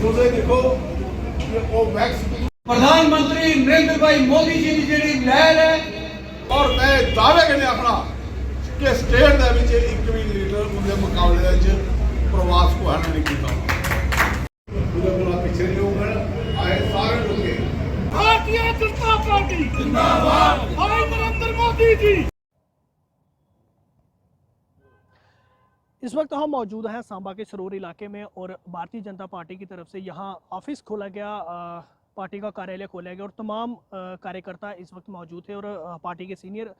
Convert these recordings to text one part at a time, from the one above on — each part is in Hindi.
ਤੁਸੀਂ ਦੇਖੋ कि वो वैक्स प्रधानमंत्री नरेंद्र भाई मोदी जी की जी लहर है और मैं दावे करने आखना कि स्टेट ਦੇ ਵਿੱਚ ਇੱਕ ਵੀ ਲੀਡਰ ਉਹਦੇ ਮੁਕਾਬਲੇ ਵਿੱਚ ਪ੍ਰਵਾਸ को हल नहीं ਕੀਤਾ ਉਹਦੇ ਕੋਲ ਪਿੱਛੇ ਜੋ आए सारे लोग भारतीय जनता पार्टी जिंदाबाद भाई नरेंद्र मोदी जी। इस वक्त हम मौजूद हैं सांबा के सरोर इलाके में और भारतीय जनता पार्टी की तरफ से यहाँ ऑफिस खोला गया, पार्टी का कार्यालय खोला गया और तमाम कार्यकर्ता इस वक्त मौजूद थे और पार्टी के सीनियर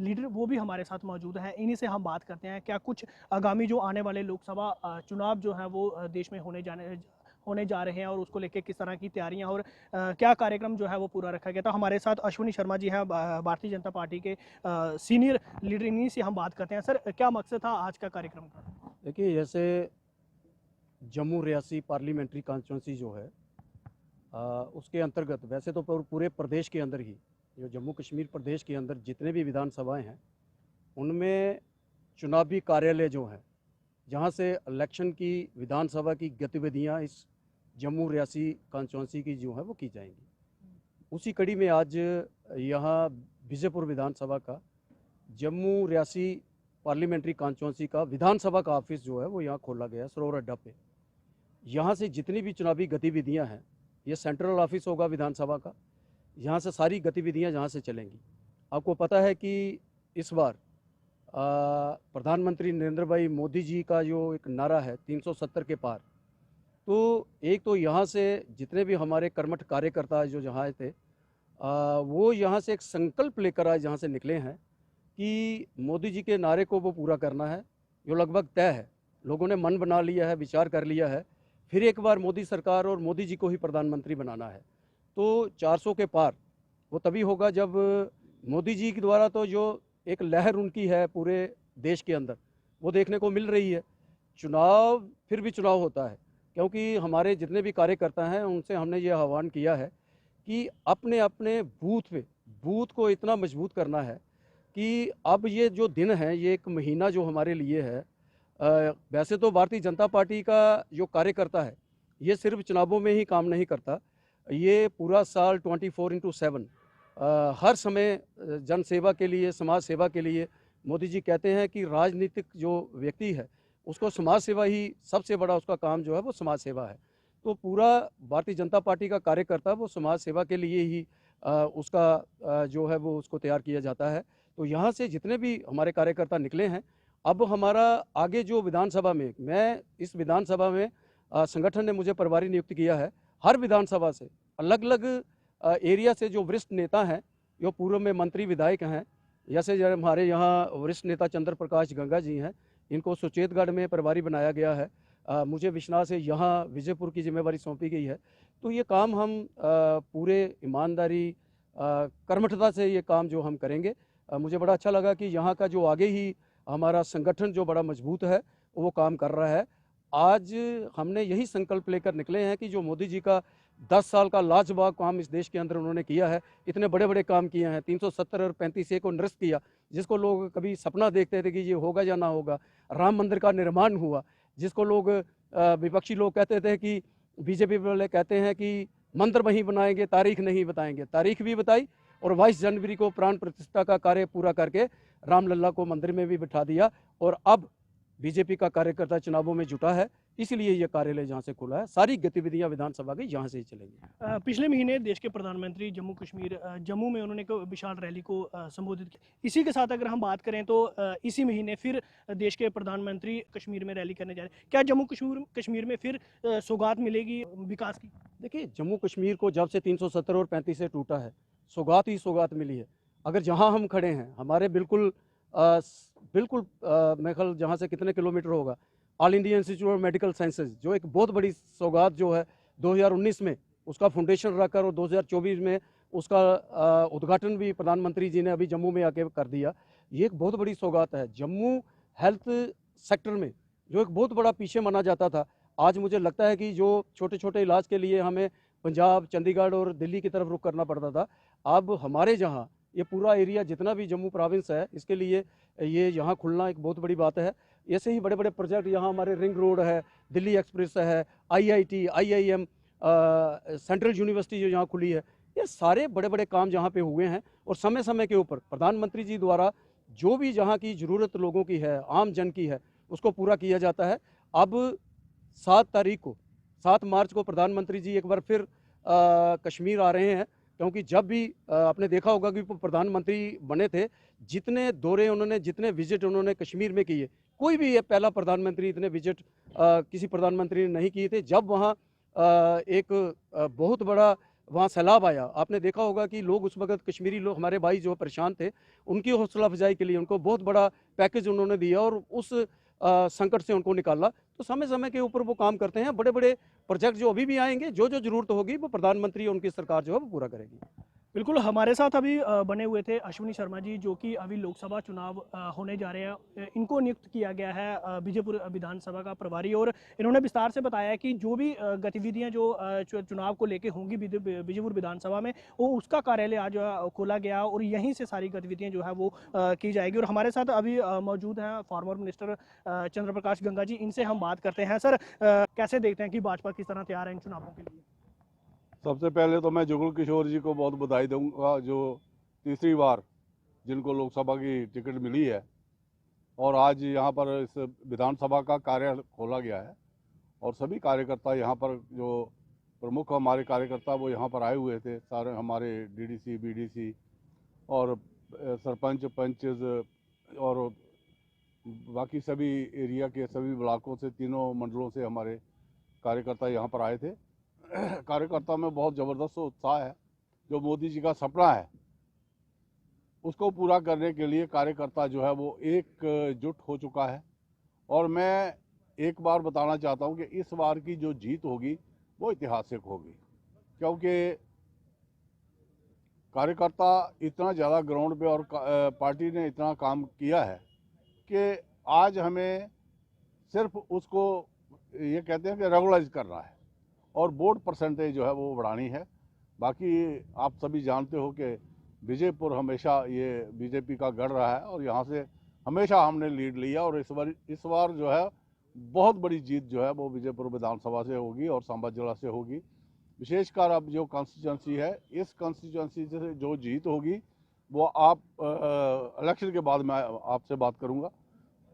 लीडर वो भी हमारे साथ मौजूद हैं। इन्हीं से हम बात करते हैं क्या कुछ आगामी जो आने वाले लोकसभा चुनाव जो हैं वो देश में होने जा रहे हैं और उसको लेके किस तरह की तैयारियां और क्या कार्यक्रम जो है वो पूरा रखा गया था। हमारे साथ अश्विनी शर्मा जी हैं, भारतीय जनता पार्टी के सीनियर लीडर, इन्हीं से हम बात करते हैं। सर, क्या मकसद था आज का कार्यक्रम का? देखिए, जैसे जम्मू रियासी पार्लियामेंट्री कॉन्स्टिट्यूंसी जो है उसके अंतर्गत वैसे तो पूरे प्रदेश के अंदर ही जो जम्मू कश्मीर प्रदेश के अंदर जितने भी विधानसभाएं हैं उनमें चुनावी कार्यालय जो हैं जहां से इलेक्शन की विधानसभा की गतिविधियां इस जम्मू रियासी कॉन्स्टिट्यूंसी की जो है वो की जाएंगी। उसी कड़ी में आज यहाँ विजयपुर विधानसभा का जम्मू रियासी पार्लियामेंट्री कॉन्स्टिट्यूंसी का विधानसभा का ऑफिस जो है वो यहाँ खोला गया सरोवर अड्डा पे। यहाँ से जितनी भी चुनावी गतिविधियाँ हैं, ये सेंट्रल ऑफिस होगा विधानसभा का, यहाँ से सारी गतिविधियाँ यहाँ से चलेंगी। आपको पता है कि इस बार प्रधानमंत्री नरेंद्र भाई मोदी जी का जो एक नारा है 370 के पार, तो एक तो यहाँ से जितने भी हमारे कर्मठ कार्यकर्ता जो जहाँ थे वो यहाँ से एक संकल्प लेकर आज यहाँ से निकले हैं कि मोदी जी के नारे को वो पूरा करना है, जो लगभग तय है। लोगों ने मन बना लिया है, विचार कर लिया है, फिर एक बार मोदी सरकार और मोदी जी को ही प्रधानमंत्री बनाना है। तो 400 के पार वो तभी होगा जब मोदी जी के द्वारा तो जो एक लहर उनकी है पूरे देश के अंदर वो देखने को मिल रही है। चुनाव फिर भी चुनाव होता है, क्योंकि हमारे जितने भी कार्यकर्ता हैं उनसे हमने ये आह्वान किया है कि अपने अपने बूथ को इतना मजबूत करना है कि अब ये जो दिन है, ये एक महीना जो हमारे लिए है, वैसे तो भारतीय जनता पार्टी का जो कार्यकर्ता है ये सिर्फ चुनावों में ही काम नहीं करता, ये पूरा साल 24/7 हर समय जन सेवा के लिए, समाज सेवा के लिए। मोदी जी कहते हैं कि राजनीतिक जो व्यक्ति है उसको समाज सेवा ही सबसे बड़ा उसका काम जो है वो समाज सेवा है। तो पूरा भारतीय जनता पार्टी का कार्यकर्ता वो समाज सेवा के लिए ही उसका जो है वो उसको तैयार किया जाता है। तो यहाँ से जितने भी हमारे कार्यकर्ता निकले हैं, अब हमारा आगे जो विधानसभा में, मैं इस विधानसभा में संगठन ने मुझे प्रभारी नियुक्त किया है। हर विधानसभा से अलग अलग एरिया से जो वरिष्ठ नेता हैं, जो पूर्व में मंत्री विधायक हैं, जैसे हमारे यहाँ वरिष्ठ नेता चंद्र प्रकाश गंगा जी हैं, इनको सुचेतगढ़ में प्रभारी बनाया गया है। मुझे विश्वास है यहाँ विजयपुर की जिम्मेवारी सौंपी गई है। तो ये काम हम पूरे ईमानदारी कर्मठता से ये काम जो हम करेंगे। मुझे बड़ा अच्छा लगा कि यहाँ का जो आगे ही हमारा संगठन जो बड़ा मजबूत है वो काम कर रहा है। आज हमने यही संकल्प लेकर निकले हैं कि जो मोदी जी का 10 साल का लाजवाब काम इस देश के अंदर उन्होंने किया है, इतने बड़े बड़े काम किए हैं, 370 और 35A को निरस्त किया, जिसको लोग कभी सपना देखते थे कि ये होगा या ना होगा। राम मंदिर का निर्माण हुआ, जिसको लोग विपक्षी लोग कहते थे कि बीजेपी वाले कहते हैं कि मंदिर वहीं बनाएंगे, तारीख नहीं बताएंगे। तारीख भी बताई और 22 जनवरी को प्राण प्रतिष्ठा का कार्य पूरा करके रामलला को मंदिर में भी बिठा दिया। और अब बीजेपी का कार्यकर्ता चुनावों में जुटा है, इसलिए ये कार्यालय जहाँ से खुला है। सारी गतिविधियां विधानसभा की यहाँ से ही चलेंगी। पिछले महीने देश के प्रधानमंत्री जम्मू में उन्होंने एक विशाल रैली को संबोधित किया। इसी के साथ अगर हम बात करें तो इसी महीने फिर देश के प्रधानमंत्री कश्मीर में रैली करने जा रहे हैं। क्या जम्मू कश्मीर में फिर सौगात मिलेगी विकास की? देखिए, जम्मू कश्मीर को जब से 370 और 35 से टूटा है, सौगात ही सौगात मिली है। अगर जहाँ हम खड़े हैं, हमारे बिल्कुल मेरे ख्याल जहाँ से कितने किलोमीटर होगा, all India institute of medical sciences, जो एक बहुत बड़ी सौगात जो है 2019 में उसका फाउंडेशन रखकर और 2024 में उसका उद्घाटन भी प्रधानमंत्री जी ने अभी जम्मू में आके कर दिया। ये एक बहुत बड़ी सौगात है। जम्मू हेल्थ सेक्टर में जो एक बहुत बड़ा पीछे माना जाता था, आज मुझे लगता है कि जो छोटे छोटे इलाज के लिए हमें पंजाब, चंडीगढ़ और दिल्ली की तरफ रुख करना पड़ता था, अब हमारे जहाँ ये पूरा एरिया जितना भी जम्मू प्रोविंस है, इसके लिए ये यहाँ खुलना एक बहुत बड़ी बात है। ऐसे ही बड़े बड़े प्रोजेक्ट यहाँ हमारे रिंग रोड है, दिल्ली एक्सप्रेस है, IIT, IIM, सेंट्रल यूनिवर्सिटी जो यहाँ खुली है, ये सारे बड़े बड़े काम जहाँ पे हुए हैं। और समय समय के ऊपर प्रधानमंत्री जी द्वारा जो भी जहाँ की ज़रूरत लोगों की है, आम जन की है, उसको पूरा किया जाता है। अब 7 मार्च को प्रधानमंत्री जी एक बार फिर कश्मीर आ रहे हैं, क्योंकि जब भी आपने देखा होगा कि वो प्रधानमंत्री बने थे, जितने दौरे उन्होंने, जितने विजिट उन्होंने कश्मीर में किए, कोई भी ये पहला प्रधानमंत्री इतने विजिट किसी प्रधानमंत्री ने नहीं किए थे। जब वहाँ एक बहुत बड़ा वहाँ सैलाब आया, आपने देखा होगा कि लोग उस वक्त, कश्मीरी लोग, हमारे भाई जो परेशान थे, उनकी हौसला अफजाई के लिए उनको बहुत बड़ा पैकेज उन्होंने दिया और उस संकट से उनको निकाला। तो समय समय के ऊपर वो काम करते हैं। बड़े बड़े प्रोजेक्ट जो अभी भी आएंगे, जो जो जरूरत होगी, वो प्रधानमंत्री और उनकी सरकार जो है वो पूरा करेगी। बिल्कुल, हमारे साथ अभी बने हुए थे अश्विनी शर्मा जी, जो कि अभी लोकसभा चुनाव होने जा रहे हैं। इनको नियुक्त किया गया है बीजेपुर विधानसभा का प्रभारी, और इन्होंने विस्तार से बताया कि जो भी गतिविधियां जो चुनाव को लेके होंगी बीजेपुर विधानसभा में, वो उसका कार्यालय आज खोला गया और यहीं से सारी गतिविधियां जो है वो की जाएगी। और हमारे साथ अभी मौजूद हैं फॉर्मर मिनिस्टर चंद्र प्रकाश गंगा जी, इनसे हम बात करते हैं। सर, कैसे देखते हैं कि भाजपा किस तरह तैयार है इन चुनावों के लिए? सबसे पहले तो मैं जुगल किशोर जी को बहुत बधाई दूंगा, जो तीसरी बार जिनको लोकसभा की टिकट मिली है, और आज यहाँ पर इस विधानसभा का कार्यालय खोला गया है और सभी कार्यकर्ता यहाँ पर, जो प्रमुख हमारे कार्यकर्ता वो यहाँ पर आए हुए थे, सारे हमारे DDC, BDC और सरपंच, पंच और बाकी सभी एरिया के सभी ब्लॉकों से, तीनों मंडलों से हमारे कार्यकर्ता यहाँ पर आए थे। कार्यकर्ता में बहुत ज़बरदस्त उत्साह है। जो मोदी जी का सपना है उसको पूरा करने के लिए कार्यकर्ता जो है वो एकजुट हो चुका है। और मैं एक बार बताना चाहता हूं कि इस बार की जो जीत होगी वो ऐतिहासिक होगी, क्योंकि कार्यकर्ता इतना ज़्यादा ग्राउंड पे और पार्टी ने इतना काम किया है कि आज हमें सिर्फ उसको ये कहते हैं कि रेगुलराइज करना है और वोट परसेंटेज जो है वो बढ़ानी है। बाकी आप सभी जानते हो कि विजयपुर हमेशा ये बीजेपी का गढ़ रहा है और यहाँ से हमेशा हमने लीड लिया, और इस बार जो है बहुत बड़ी जीत जो है वो विजयपुर विधानसभा से होगी और सांबा जिला से होगी। विशेषकर अब जो कॉन्स्टिट्यूंसी है, इस कॉन्स्टिट्यूंसी से जो जीत होगी वो आप इलेक्शन के बाद मैं आपसे बात करूँगा।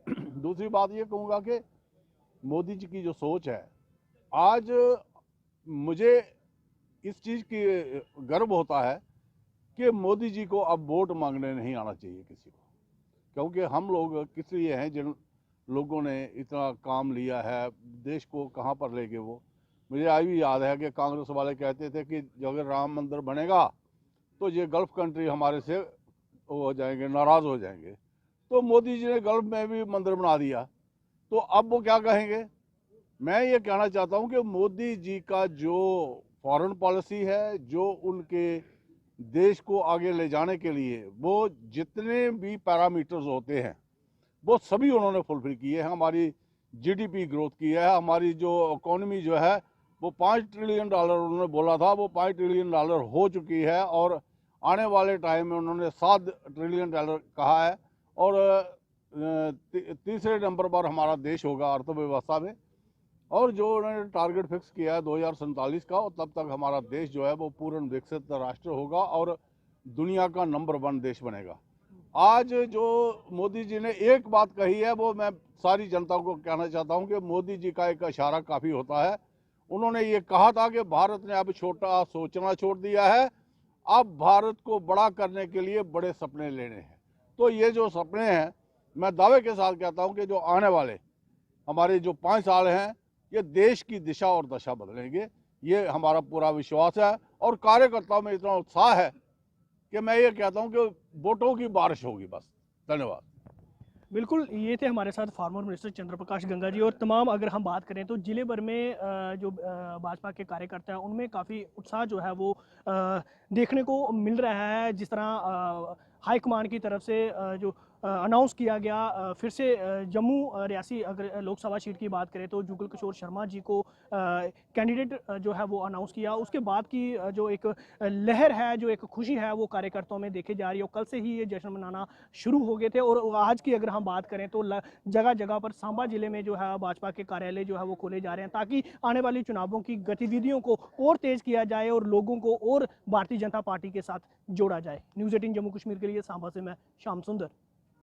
दूसरी बात ये कहूँगा कि मोदी जी की जो सोच है, आज मुझे इस चीज़ की गर्व होता है कि मोदी जी को अब वोट मांगने नहीं आना चाहिए किसी को, क्योंकि हम लोग किस लिए हैं, जिन लोगों ने इतना काम लिया है, देश को कहाँ पर ले गए वो। मुझे आज भी याद है कि कांग्रेस वाले कहते थे कि अगर राम मंदिर बनेगा तो ये गल्फ कंट्री हमारे से हो जाएंगे, नाराज़ हो जाएंगे। तो मोदी जी ने गल्फ में भी मंदिर बना दिया, तो अब वो क्या कहेंगे। मैं ये कहना चाहता हूँ कि मोदी जी का जो फॉरेन पॉलिसी है, जो उनके देश को आगे ले जाने के लिए वो जितने भी पैरामीटर्स होते हैं वो सभी उन्होंने फुलफिल किए हैं। हमारी GDP ग्रोथ की है, हमारी जो इकोनॉमी जो है वो $5 ट्रिलियन उन्होंने बोला था, वो $5 ट्रिलियन हो चुकी है, और आने वाले टाइम में उन्होंने $7 ट्रिलियन कहा है, और तीसरे नंबर पर हमारा देश होगा अर्थव्यवस्था में। और जो उन्होंने टारगेट फिक्स किया है 2047 का, और तब तक हमारा देश जो है वो पूर्ण विकसित राष्ट्र होगा और दुनिया का नंबर 1 देश बनेगा। आज जो मोदी जी ने एक बात कही है वो मैं सारी जनता को कहना चाहता हूं कि मोदी जी का एक इशारा काफ़ी होता है। उन्होंने ये कहा था कि भारत ने अब छोटा सोचना छोड़ दिया है, अब भारत को बड़ा करने के लिए बड़े सपने लेने हैं। तो ये जो सपने हैं, मैं दावे के साथ कहता हूं कि जो आने वाले हमारे जो 5 साल हैं, ये देश की दिशा और दशा बदलेंगे, ये हमारा पूरा विश्वास है। और कार्यकर्ताओं में इतना उत्साह है कि मैं ये कहता हूं कि वोटों की बारिश होगी बस। धन्यवाद। बिल्कुल, ये थे हमारे साथ फॉर्मर मिनिस्टर चंद्र प्रकाश गंगा जी। और तमाम अगर हम बात करें तो जिले भर में जो भाजपा के कार्यकर्ता हैं उनमें काफ़ी उत्साह जो है वो देखने को मिल रहा है। जिस तरह हाईकमान की तरफ से जो अनाउंस किया गया फिर से जम्मू रियासी अगर लोकसभा सीट की बात करें तो जुगल किशोर शर्मा जी को कैंडिडेट जो है वो अनाउंस किया। उसके बाद की जो एक लहर है, जो एक खुशी है वो कार्यकर्ताओं में देखी जा रही है। कल से ही ये जश्न मनाना शुरू हो गए थे और आज की अगर हम बात करें तो जगह जगह पर सांबा जिले में जो है भाजपा के कार्यालय जो है वो खोले जा रहे हैं ताकि आने वाली चुनावों की गतिविधियों को और तेज किया जाए और लोगों को और भारतीय जनता पार्टी के साथ जोड़ा जाए। न्यूज़ 18 जम्मू कश्मीर के लिए सांबा से मैं श्याम सुंदर।